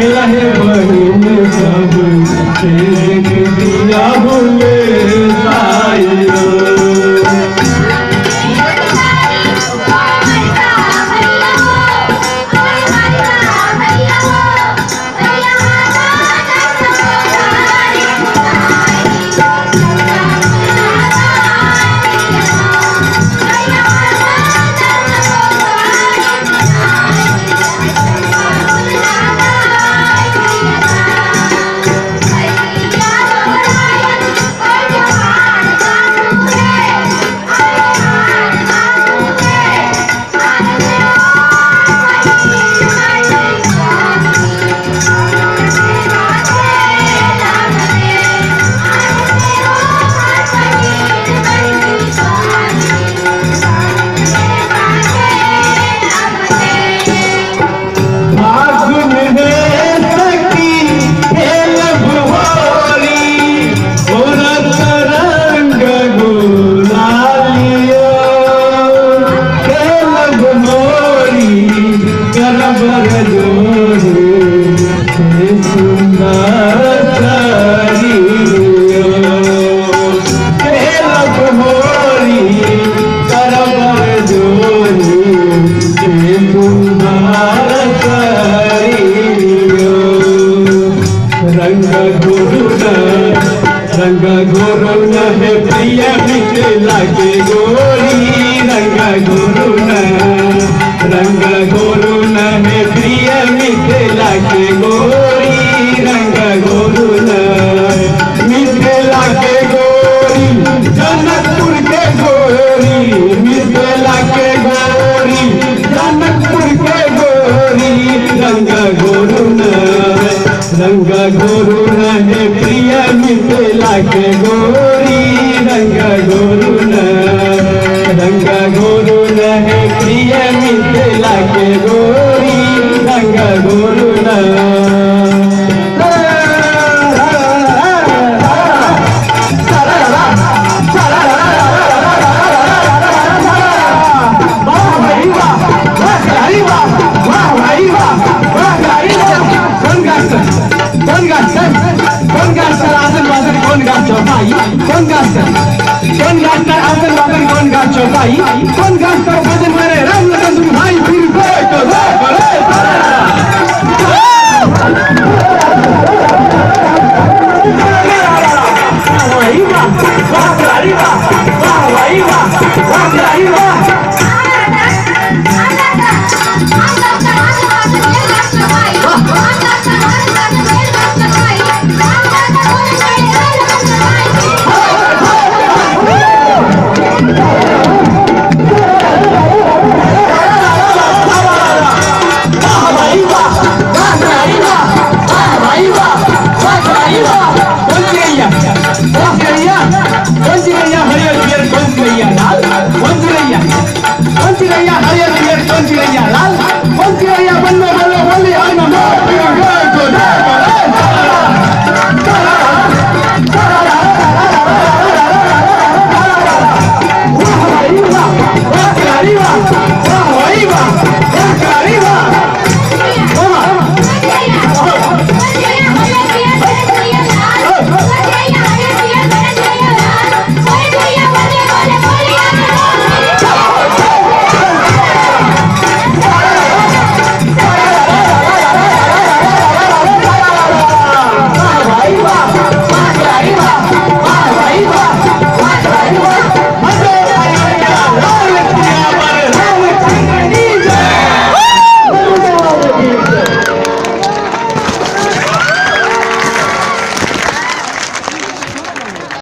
रहे बहिन सब एक दिया हुए साइयो रंग गुरु न है प्रिय मिथिला के गोरी रंग गुरु न है प्रिय मिथिला के गोरी रंग गुरु न मिथिला के गोरी जनकपुर के गोरी मिथिला के गोरी जनकपुर के गोरी रंग गुरु न है प्रिय मिथिला के गोरी रंग गुरु न है प्रिय मिथिला के गोरी रंग गुरु न कौन गाता आसन वादन कौन गा चौपाई